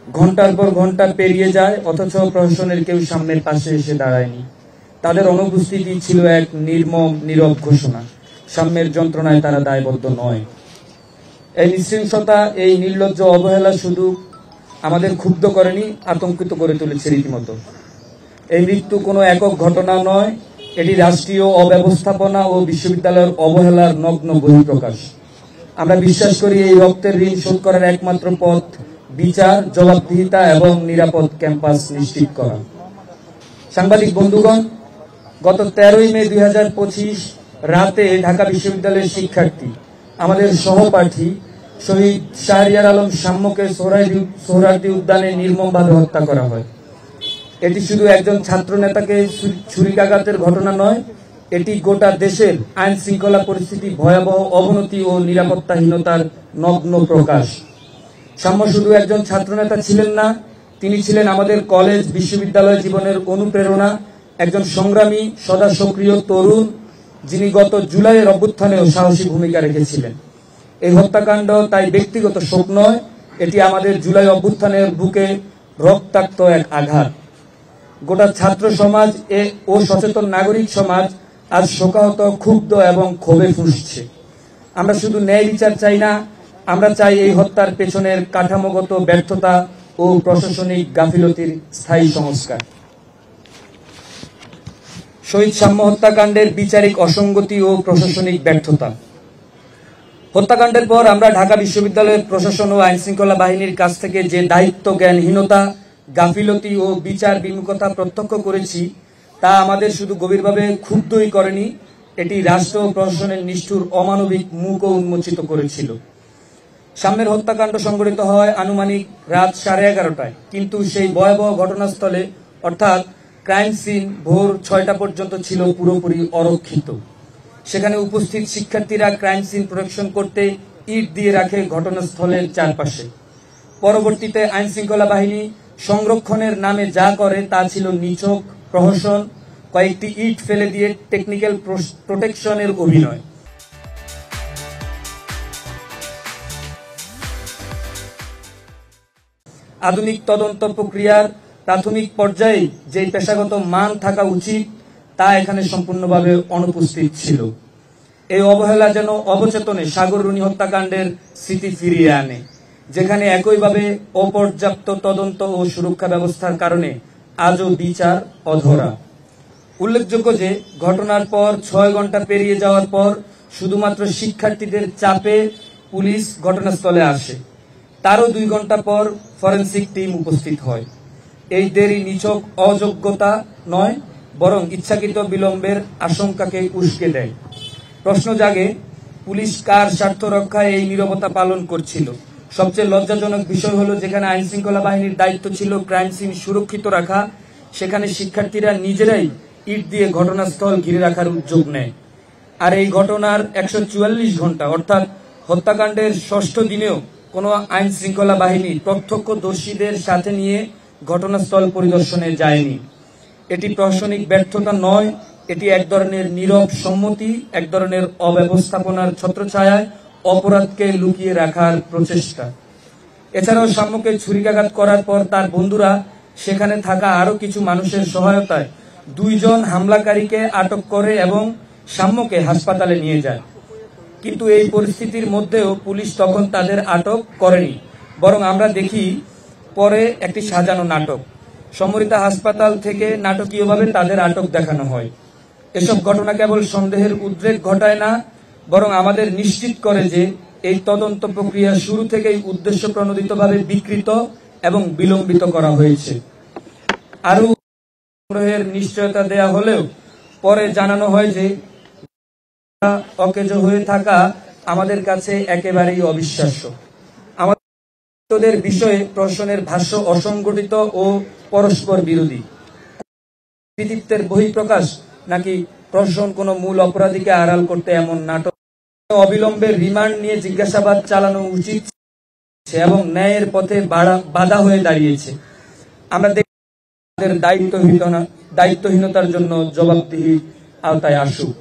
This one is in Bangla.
ঘন্টার পর ঘন্টা পেরিয়ে যায়, অথচ প্রশাসনের কেউ সামনের পাশে এসে দাঁড়ায়নি। তাদের অনুপস্থিতি ছিল এক নির্মম নীরব ঘোষণা। সাম্যের যন্ত্রণায় তারা দায়বদ্ধ নয়। এই নৃশংসতা, এই নির্লজ্জ অবহেলা শুধু আমাদের ক্ষুব্ধ করেনি, আতঙ্কিত করে তুলেছে রীতিমতো। এই মৃত্যু কোনো একক ঘটনা নয়, এটি রাষ্ট্রীয় অব্যবস্থাপনা ও বিশ্ববিদ্যালয়ের অবহেলার নগ্ন বহিঃপ্রকাশ। আমরা বিশ্বাস করি এই রক্তের ঋণ শোধ করার একমাত্র পথ বিচার, জবাবদিহিতা এবং নিরাপদ ক্যাম্পাস নিশ্চিত করা। সাংবাদিক বন্ধুগণ, গত 13 মে 2025 রাতে ঢাকা বিশ্ববিদ্যালয়ের শিক্ষার্থী, আমাদের সহপাঠী শহীদ শাহরিয়ার আলম সাম্যকে সোহরাওয়ার্দী উদ্যানে নির্মমভাবে হত্যা করা হয়। এটি শুধু একজন ছাত্র নেতাকে ছুরিকাঘাতের ঘটনা নয়, এটি গোটা দেশের আইন শৃঙ্খলা পরিস্থিতি ভয়াবহ অবনতি ও নিরাপত্তাহীনতার নগ্ন প্রকাশ। সাম্য শুধু একজন ছাত্রনেতা ছিলেন না, তিনি ছিলেন আমাদের কলেজ বিশ্ববিদ্যালয় জীবনের অনুপ্রেরণা, একজন সংগ্রামী, সদা সক্রিয় তরুণ, যিনি গত জুলাইয়ের অভ্যুত্থানেও সাহসী ভূমিকা রেখেছিলেন। এই হত্যাকাণ্ড তাই ব্যক্তিগত শোক নয়, এটি আমাদের জুলাই অভ্যুত্থানের বুকে রক্তাক্ত এক আঘাত। গোটা ছাত্র সমাজ ও সচেতন নাগরিক সমাজ আজ শোকাহত, ক্ষুব্ধ এবং ক্ষোভে ফুঁসছে। আমরা শুধু ন্যায় বিচার চাই না, আমরা চাই এই হত্যার পেছনের কাঠামোগত ব্যর্থতা ও প্রশাসনিক গাফিলতির স্থায়ী সংস্কার। শহীদ সাম্য হত্যাকাণ্ডের বিচারিক অসঙ্গতি ও প্রশাসনিক ব্যর্থতা। হত্যাকাণ্ডের পর আমরা ঢাকা বিশ্ববিদ্যালয়ের প্রশাসন ও আইনশৃঙ্খলা বাহিনীর কাছ থেকে যে দায়িত্ব জ্ঞানহীনতা, গাফিলতি ও বিচার বিমুখতা প্রত্যক্ষ করেছি, তা আমাদের শুধু গভীরভাবে ক্ষুব্ধই করেনি, এটি রাষ্ট্র ও প্রশাসনের নিষ্ঠুর অমানবিক মুখও উন্মোচিত করেছিল। সাম্যের হত্যাকাণ্ড সংঘটিত হয় আনুমানিক রাত 11:30টায়, কিন্তু সেই ভয়াবহ ঘটনাস্থলে অর্থাৎ ক্রাইম সিন ভোর 6টা পর্যন্ত ছিল পুরোপুরি অরক্ষিত। সেখানে উপস্থিত শিক্ষার্থীরা ক্রাইম সিন প্রোটেকশন করতে ইট দিয়ে রাখে ঘটনাস্থলের চারপাশে। পরবর্তীতে আইন শৃঙ্খলা বাহিনী সংরক্ষণের নামে যা করে তা ছিল নিছক প্রহসন, কয়েকটি ইট ফেলে দিয়ে টেকনিক্যাল প্রোটেকশনের অভিনয়। আধুনিক তদন্ত প্রক্রিয়ার প্রাথমিক পর্যায়ে যে পেশাগত মান থাকা উচিত, তা এখানে সম্পূর্ণভাবে অনুপস্থিত ছিল। এই অবহেলা যেন অবচেতনে সাগর রুনি হত্যাকাণ্ডের স্মৃতি ফিরিয়ে আনে, যেখানে একইভাবে অপর্যাপ্ত তদন্ত ও সুরক্ষা ব্যবস্থার কারণে আজও বিচার অধরা। উল্লেখযোগ্য যে ঘটনার পর 6 ঘন্টা পেরিয়ে যাওয়ার পর শুধুমাত্র শিক্ষার্থীদের চাপে পুলিশ ঘটনাস্থলে আসে, তারও 2 ঘন্টা পর ফরেনসিক টিম উপস্থিত হয়। এই দেরি নিছক অযোগ্যতা নয়, বরং ইচ্ছাকৃত বিলম্বের আশঙ্কাকে উস্কে দেয়। প্রশ্ন জাগে, পুলিশ কার স্বার্থ রক্ষায় এই নীরবতা পালন করছিল? সবচেয়ে লজ্জাজনক বিষয় হলো, যেখানে আইন শৃঙ্খলা বাহিনীর দায়িত্ব ছিল ক্রাইম সিন সুরক্ষিত রাখা, সেখানে শিক্ষার্থীরা নিজেরাই ইট দিয়ে ঘটনাস্থল ঘিরে রাখার উদ্যোগ নেয়। আর এই ঘটনার 144 ঘন্টা অর্থাৎ হত্যাকাণ্ডের 6ষ্ঠ দিনেও কোনো আইন শৃঙ্খলা বাহিনী প্রত্যক্ষদর্শীদের সাথে নিয়ে ঘটনাস্থল পরিদর্শনে যায়নি। এটি প্রশাসনিক ব্যর্থতা নয়, এটি এক ধরনের নীরব সম্মতি, এক ধরনের অব্যবস্থাপনার ছত্রছায়ায় অপরাধকে লুকিয়ে রাখার প্রচেষ্টা। এছাড়াও সাম্যকে ছুরিকাঘাত করার পর তার বন্ধুরা সেখানে থাকা আরো কিছু মানুষের সহায়তায় 2 জন হামলাকারীকে আটক করে এবং সাম্যকে হাসপাতালে নিয়ে যায়। কিন্তু এই পরিস্থিতির মধ্যেও পুলিশ তখন তাদের আটক করেনি, বরং আমরা দেখি পরে একটি সাজানো নাটক। সমরিতা হাসপাতাল থেকে নাটকীয়ভাবে তাদের আটক দেখানো হয়। এসব ঘটনা কেবল সন্দেহের উদ্রেক ঘটায় না, বরং আমাদের নিশ্চিত করে যে এই তদন্ত প্রক্রিয়া শুরু থেকেই উদ্দেশ্য প্রণোদিতভাবে বিকৃত এবং বিলম্বিত করা হয়েছে। আরও সংগ্রহের নিশ্চয়তা দেয়া হলেও পরে জানানো হয় যে অকেজো হয়ে থাকা আমাদের কাছে একেবারেই অবিশ্বাস্য। আমাদের বিষয়ে প্রশাসনের ভাষ্য অসংগঠিত ও পরস্পর বিরোধী। কৃতিত্বের বহিঃপ্রকাশ নাকি প্রশাসন কোনো মূল অপরাধীকে আড়াল করতে এমন নাটক? অবিলম্বে রিমান্ড নিয়ে জিজ্ঞাসাবাদ চালানো উচিত এবং ন্যায়ের পথে বাধা হয়ে দাঁড়িয়েছে। আমরা দেখি দায়িত্বহীনতার জন্য জবাবদিহির আওতায় আসুক।